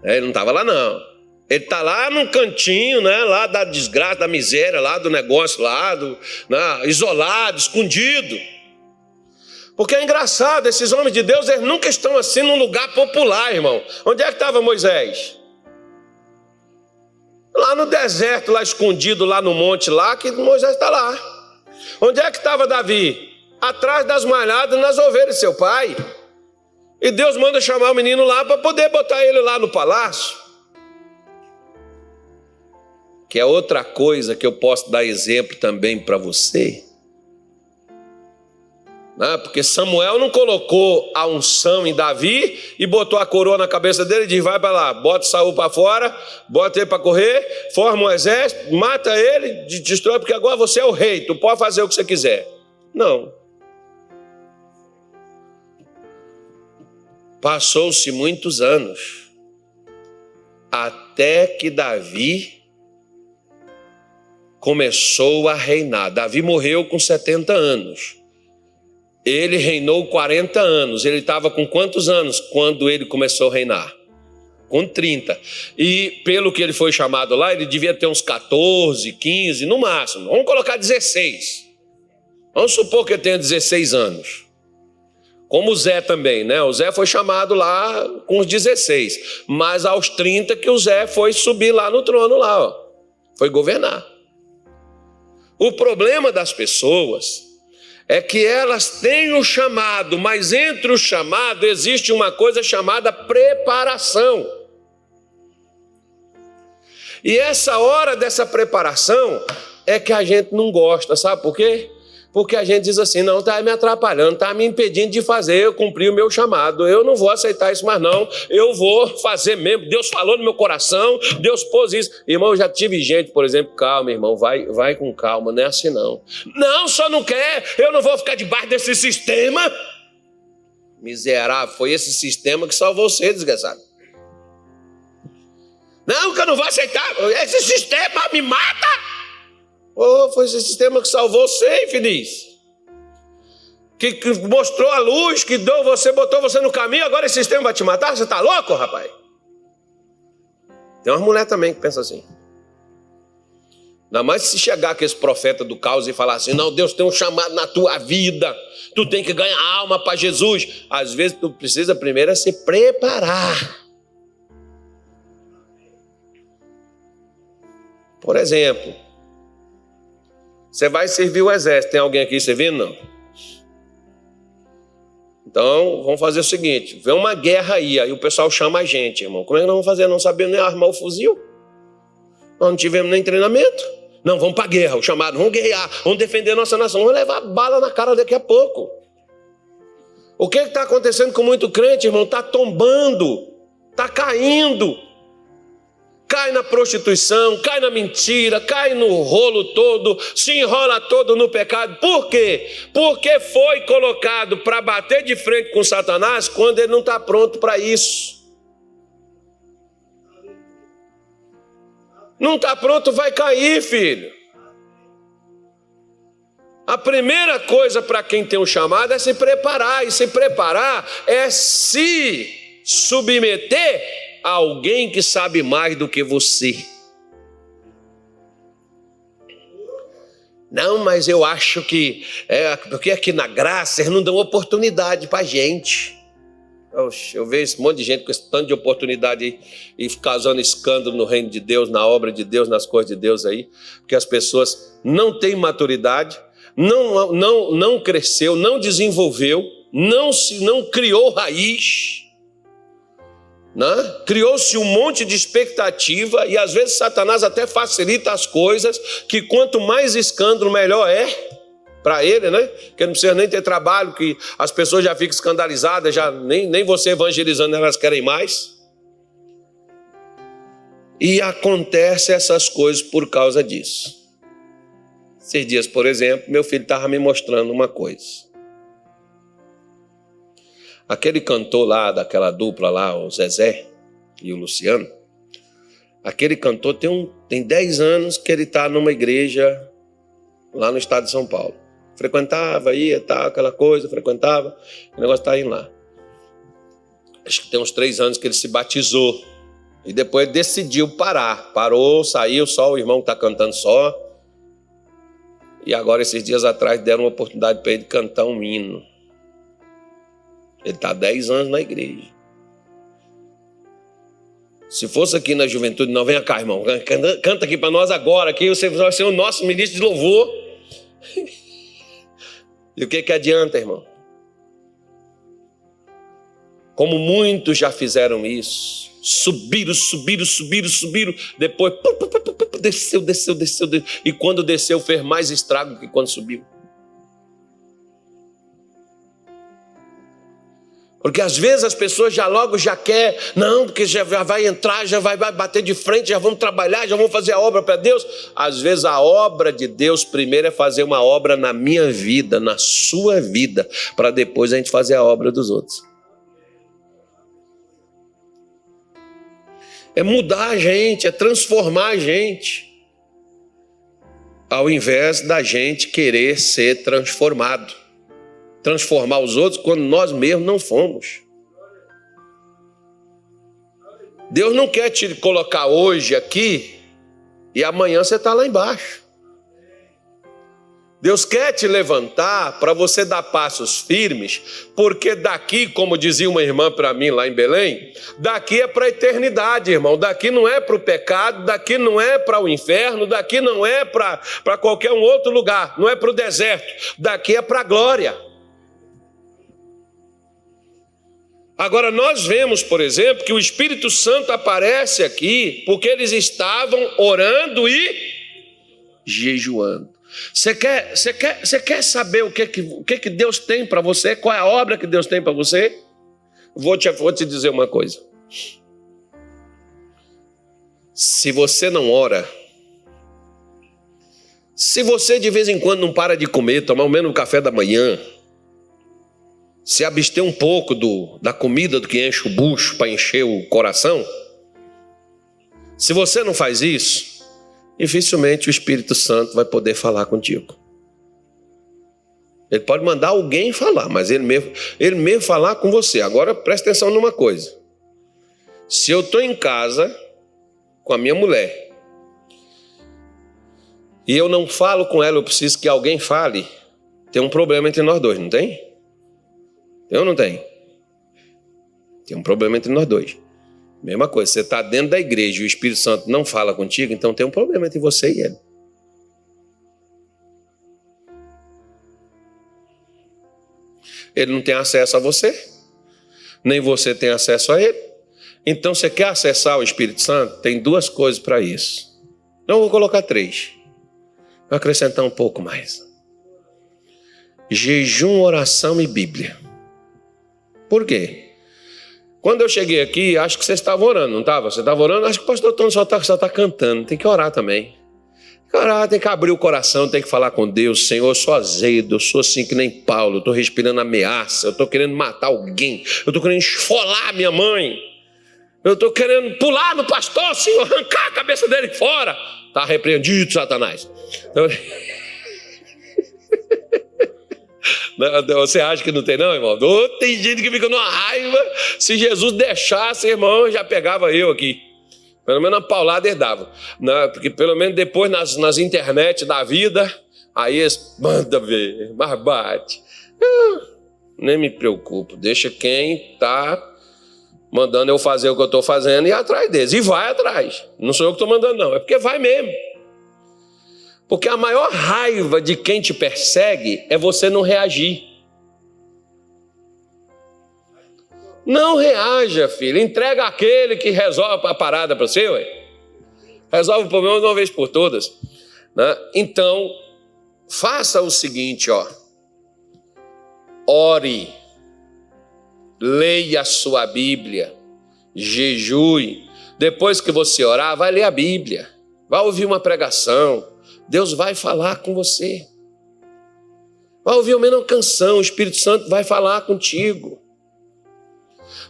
[SPEAKER 1] Ele não estava lá, não. Ele está lá num cantinho, né? Lá da desgraça, da miséria, lá do negócio, lá né? Isolado, escondido. Porque é engraçado, esses homens de Deus, eles nunca estão assim num lugar popular, irmão. Onde é que estava Moisés? Lá no deserto, lá escondido, lá no monte, lá que Moisés está lá. Onde é que estava Davi? Atrás das malhadas nas ovelhas de seu pai. E Deus manda chamar o menino lá para poder botar ele lá no palácio. Que é outra coisa que eu posso dar exemplo também para você. Porque Samuel não colocou a unção em Davi e botou a coroa na cabeça dele e disse, vai para lá, bota Saul para fora, bota ele para correr, forma um exército, mata ele, destrói, porque agora você é o rei, tu pode fazer o que você quiser. Não. Passou-se muitos anos até que Davi começou a reinar. Davi morreu com 70 anos. Ele reinou 40 anos. Ele estava com quantos anos quando ele começou a reinar? Com 30. E pelo que ele foi chamado lá, ele devia ter uns 14, 15, no máximo. Vamos colocar 16. Vamos supor que ele tenha 16 anos. Como o Zé também, né? O Zé foi chamado lá com os 16. Mas aos 30 que o Zé foi subir lá no trono lá, ó. Foi governar. O problema das pessoas é que elas têm o chamado, mas entre o chamado existe uma coisa chamada preparação. E essa hora dessa preparação é que a gente não gosta, sabe por quê? Porque a gente diz assim, não, está me atrapalhando, está me impedindo de fazer, eu cumprir o meu chamado, eu não vou aceitar isso mais não, eu vou fazer mesmo, Deus falou no meu coração, Deus pôs isso. Irmão, eu já tive gente, por exemplo, calma, irmão, vai com calma, não é assim não. Não, só não quer, eu não vou ficar debaixo desse sistema. Miserável, foi esse sistema que salvou você, desgraçado. Não, que eu não vou aceitar, esse sistema me mata. Foi esse sistema que salvou você, infeliz. Que mostrou a luz, que deu você, botou você no caminho, agora esse sistema vai te matar? Você está louco, rapaz? Tem umas mulheres também que pensam assim. Ainda mais se chegar com esse profeta do caos e falar assim, não, Deus tem um chamado na tua vida, tu tem que ganhar alma para Jesus. Às vezes tu precisa primeiro se preparar. Por exemplo, você vai servir o exército. Tem alguém aqui servindo? Não. Então, vamos fazer o seguinte. Vem uma guerra aí o pessoal chama a gente, irmão. Como é que nós vamos fazer? Não sabemos nem armar o fuzil. Nós não tivemos nem treinamento. Não, vamos para a guerra, o chamado. Vamos guerrear, vamos defender a nossa nação. Vamos levar bala na cara daqui a pouco. O que está acontecendo com muito crente, irmão? Está tombando, está caindo. Cai na prostituição, cai na mentira, cai no rolo todo, se enrola todo no pecado. Por quê? Porque foi colocado para bater de frente com Satanás quando ele não está pronto para isso. Não está pronto, vai cair, filho. A primeira coisa para quem tem um chamado é se preparar. E se preparar é se submeter a alguém que sabe mais do que você. Não, mas eu acho que porque aqui na graça eles não dão oportunidade para a gente. Oxe, eu vejo esse monte de gente com esse tanto de oportunidade e causando escândalo no reino de Deus, na obra de Deus, nas coisas de Deus aí, porque as pessoas não têm maturidade, não cresceu, não desenvolveu, não criou raiz, né? Criou-se um monte de expectativa e às vezes Satanás até facilita as coisas, que quanto mais escândalo melhor é para ele, né? Que não precisa nem ter trabalho, que as pessoas já ficam escandalizadas, já nem você evangelizando elas querem mais. E acontece essas coisas por causa disso. Esses dias, por exemplo, meu filho estava me mostrando uma coisa. Aquele cantor lá, daquela dupla lá, o Zezé e o Luciano, aquele cantor tem 10 anos que ele está numa igreja lá no estado de São Paulo. Frequentava, ia, tal, aquela coisa, frequentava, o negócio está indo lá. Acho que tem uns 3 anos que ele se batizou. E depois decidiu parar. Parou, saiu, só o irmão que está cantando só. E agora, esses dias atrás, deram uma oportunidade para ele cantar um hino. Ele está há 10 anos na igreja. Se fosse aqui na juventude, não, venha cá, irmão, canta aqui para nós agora, aqui você vai ser o nosso ministro de louvor. E o que adianta, irmão? Como muitos já fizeram isso, subiram, depois desceu, e quando desceu fez mais estrago que quando subiu. Porque às vezes as pessoas já querem, não, porque já vai entrar, já vai bater de frente, já vamos trabalhar, já vamos fazer a obra para Deus. Às vezes a obra de Deus primeiro é fazer uma obra na minha vida, na sua vida, para depois a gente fazer a obra dos outros. É mudar a gente, é transformar a gente, ao invés da gente querer ser transformado. Transformar os outros quando nós mesmos não fomos. Deus não quer te colocar hoje aqui e amanhã você está lá embaixo. Deus quer te levantar para você dar passos firmes, porque daqui, como dizia uma irmã para mim lá em Belém, daqui é para a eternidade, irmão. Daqui não é para o pecado, daqui não é para o inferno, daqui não é para qualquer um outro lugar, não é para o deserto, daqui é para a glória. Agora nós vemos, por exemplo, que o Espírito Santo aparece aqui porque eles estavam orando e jejuando. Você quer saber o que Deus tem para você? Qual é a obra que Deus tem para você? Vou te dizer uma coisa. Se você não ora, se você de vez em quando não para de comer, tomar ao menos um café da manhã, se abster um pouco da comida do que enche o bucho para encher o coração, se você não faz isso, dificilmente o Espírito Santo vai poder falar contigo. Ele pode mandar alguém falar, mas ele mesmo falar com você. Agora presta atenção numa coisa. Se eu estou em casa com a minha mulher e eu não falo com ela, eu preciso que alguém fale, tem um problema entre nós dois, não tem? Tem ou não tem? Tem um problema entre nós dois. Mesma coisa, você está dentro da igreja e o Espírito Santo não fala contigo, então tem um problema entre você e ele. Ele não tem acesso a você, nem você tem acesso a ele. Então você quer acessar o Espírito Santo? Tem duas coisas para isso. Não vou colocar 3. Vou acrescentar um pouco mais. Jejum, oração e Bíblia. Por quê? Quando eu cheguei aqui, acho que você estava orando, não estava? Você estava orando? Acho que o pastor Tony só está cantando. Tem que orar também. Tem que orar, tem que abrir o coração, tem que falar com Deus. Senhor, eu sou azedo, eu sou assim que nem Paulo. Eu estou respirando ameaça, eu estou querendo matar alguém. Eu estou querendo esfolar minha mãe. Eu estou querendo pular no pastor, Senhor, arrancar a cabeça dele fora. Está repreendido, Satanás. Então... Você acha que não tem, não, irmão? Tem gente que fica numa raiva. Se Jesus deixasse, irmão, já pegava eu aqui. Pelo menos uma paulada ele dava. Porque pelo menos depois nas internet da vida, aí eles mandam ver, mas bate. Nem me preocupo. Deixa quem está mandando eu fazer o que eu estou fazendo e ir atrás deles. E vai atrás. Não sou eu que estou mandando, não. É porque vai mesmo. Porque a maior raiva de quem te persegue é você não reagir. Não reaja, filho. Entrega aquele que resolve a parada para você, ué. Resolve o problema de uma vez por todas. Né? Então, faça o seguinte, ó. Ore. Leia a sua Bíblia. Jejue. Depois que você orar, vai ler a Bíblia. Vai ouvir uma pregação. Deus vai falar com você. Vai ouvir ao menos uma canção, o Espírito Santo vai falar contigo.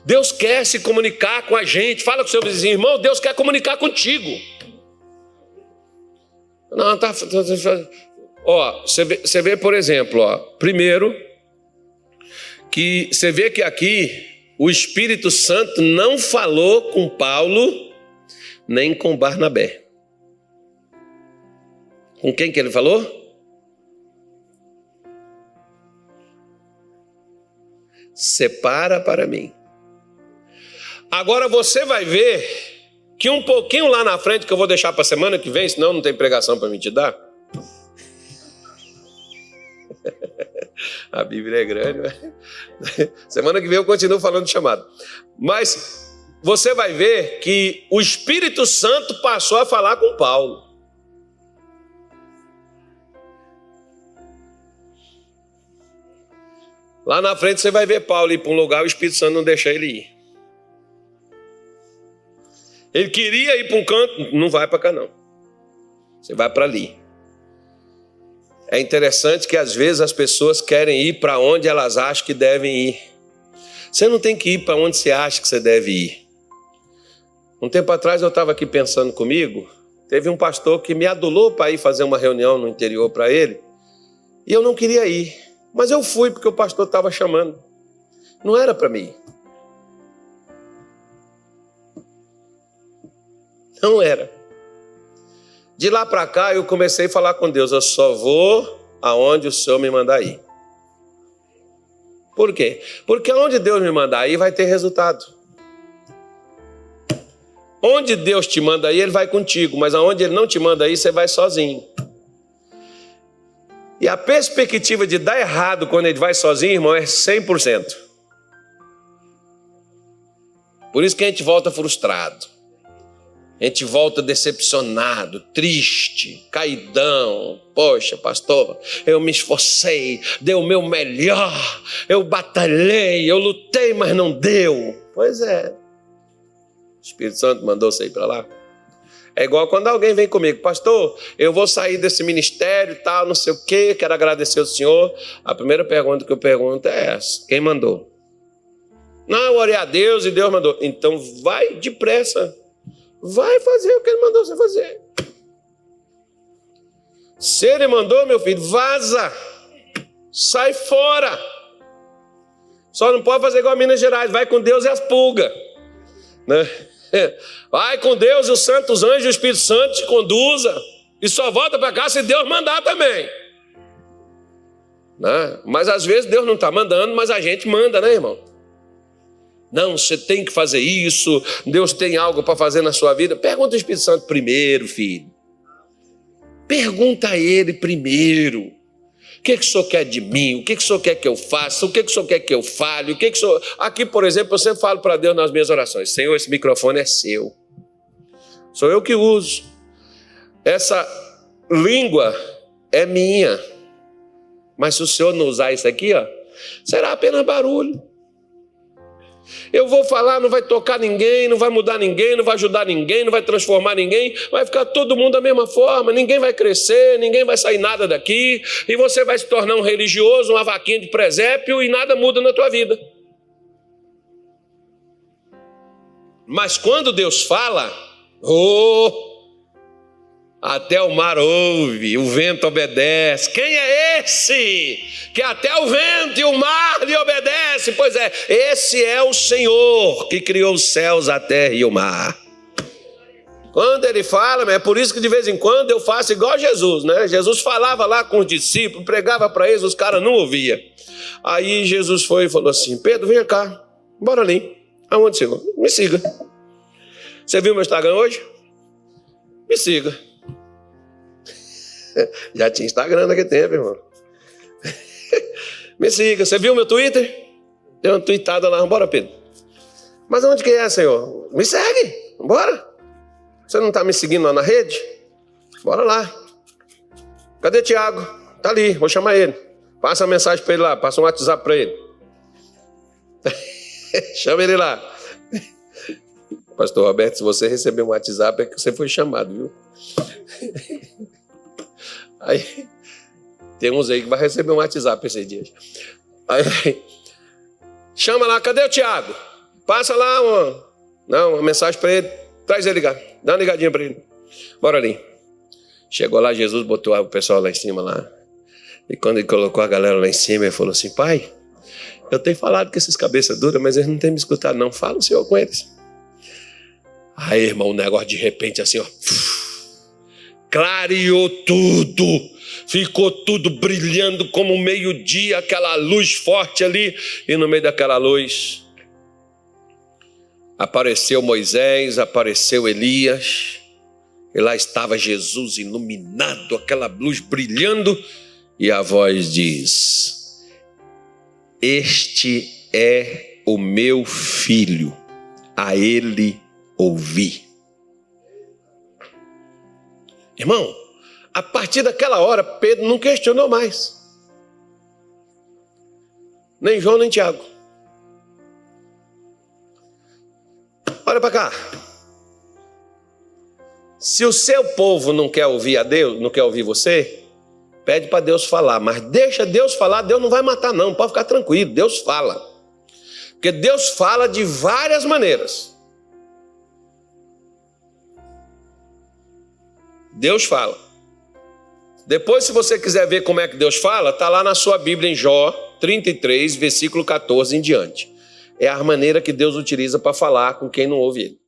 [SPEAKER 1] Deus quer se comunicar com a gente. Fala com o seu vizinho, irmão, Deus quer comunicar contigo. Não, tá. Ó, você vê, por exemplo, ó, primeiro, que você vê que aqui o Espírito Santo não falou com Paulo, nem com Barnabé. Com quem que ele falou? Separa para mim. Agora você vai ver que um pouquinho lá na frente, que eu vou deixar para a semana que vem, senão não tem pregação para mim te dar. A Bíblia é grande, mas... Semana que vem eu continuo falando de chamado. Mas você vai ver que o Espírito Santo passou a falar com Paulo. Lá na frente você vai ver Paulo ir para um lugar, o Espírito Santo não deixa ele ir. Ele queria ir para um canto, não vai para cá não. Você vai para ali. É interessante que às vezes as pessoas querem ir para onde elas acham que devem ir. Você não tem que ir para onde você acha que você deve ir. Um tempo atrás eu estava aqui pensando comigo, teve um pastor que me adulou para ir fazer uma reunião no interior para ele, e eu não queria ir. Mas eu fui porque o pastor estava chamando. Não era para mim. Não era. De lá para cá eu comecei a falar com Deus. Eu só vou aonde o Senhor me mandar ir. Por quê? Porque aonde Deus me mandar ir vai ter resultado. Onde Deus te manda ir, Ele vai contigo. Mas aonde Ele não te manda ir, você vai sozinho. E a perspectiva de dar errado quando ele vai sozinho, irmão, é 100%. Por isso que a gente volta frustrado. A gente volta decepcionado, triste, caidão. Poxa, pastor, eu me esforcei, dei o meu melhor, eu batalhei, eu lutei, mas não deu. Pois é. O Espírito Santo mandou você ir para lá. É igual quando alguém vem comigo, pastor, eu vou sair desse ministério e tal, não sei o quê, quero agradecer ao senhor. A primeira pergunta que eu pergunto é essa: quem mandou? Não, eu orei a Deus e Deus mandou. Então vai depressa, vai fazer o que Ele mandou você fazer. Se Ele mandou, meu filho, vaza, sai fora. Só não pode fazer igual a Minas Gerais, vai com Deus e as pulgas, né? Vai com Deus e os santos anjos e o Espírito Santo te conduza. E só volta para cá se Deus mandar também. Né? Mas às vezes Deus não está mandando, mas a gente manda, né, irmão? Não, você tem que fazer isso, Deus tem algo para fazer na sua vida. Pergunta ao Espírito Santo primeiro, filho. Pergunta a Ele primeiro. O que o Senhor quer de mim? O que o Senhor quer que eu faça? O que o Senhor quer que eu fale? O que o Senhor... Aqui, por exemplo, eu sempre falo para Deus nas minhas orações: Senhor, esse microfone é seu. Sou eu que uso. Essa língua é minha. Mas se o Senhor não usar isso aqui, ó, será apenas barulho. Eu vou falar, não vai tocar ninguém, não vai mudar ninguém, não vai ajudar ninguém, não vai transformar ninguém, vai ficar todo mundo da mesma forma, ninguém vai crescer, ninguém vai sair nada daqui, e você vai se tornar um religioso, uma vaquinha de presépio, e nada muda na tua vida. Mas quando Deus fala, até o mar ouve, o vento obedece. Quem é esse que até o vento e o mar lhe obedece? Pois é, esse é o Senhor que criou os céus, a terra e o mar. Quando ele fala, é por isso que de vez em quando eu faço igual Jesus, né? Jesus falava lá com os discípulos, pregava para eles, os caras não ouviam. Aí Jesus foi e falou assim: Pedro, vem cá, bora ali. Aonde, Senhor? Me siga. Você viu meu Instagram hoje? Me siga. Já tinha Instagram naquele tempo, irmão. Me siga. Você viu meu Twitter? Deu uma tweetada lá. Bora, Pedro. Mas onde que é, Senhor? Me segue. Bora. Você não está me seguindo lá na rede? Bora lá. Cadê Tiago? Tá ali. Vou chamar ele. Passa a mensagem para ele lá. Passa um WhatsApp para ele. Chama ele lá. Pastor Roberto, se você receber um WhatsApp é que você foi chamado, viu? Aí, tem uns aí que vai receber um WhatsApp esses dias. Aí, chama lá, cadê o Tiago? Passa lá uma mensagem para ele, traz ele ligar, dá uma ligadinha para ele. Bora ali. Chegou lá, Jesus botou o pessoal lá em cima lá. E quando ele colocou a galera lá em cima, ele falou assim: Pai, eu tenho falado com esses cabeças duras, mas eles não têm me escutado não. Fala o Senhor com eles. Aí, irmão, o negócio de repente assim, ó, clareou tudo, ficou tudo brilhando como meio-dia, aquela luz forte ali, e no meio daquela luz apareceu Moisés, apareceu Elias, e lá estava Jesus iluminado, aquela luz brilhando, e a voz diz: Este é o meu filho, a ele ouvi. Irmão, a partir daquela hora, Pedro não questionou mais. Nem João, nem Tiago. Olha para cá. Se o seu povo não quer ouvir a Deus, não quer ouvir você, pede para Deus falar. Mas deixa Deus falar, Deus não vai matar não, pode ficar tranquilo, Deus fala. Porque Deus fala de várias maneiras. Deus fala. Depois, se você quiser ver como é que Deus fala, está lá na sua Bíblia em Jó 33, versículo 14 em diante. É a maneira que Deus utiliza para falar com quem não ouve Ele.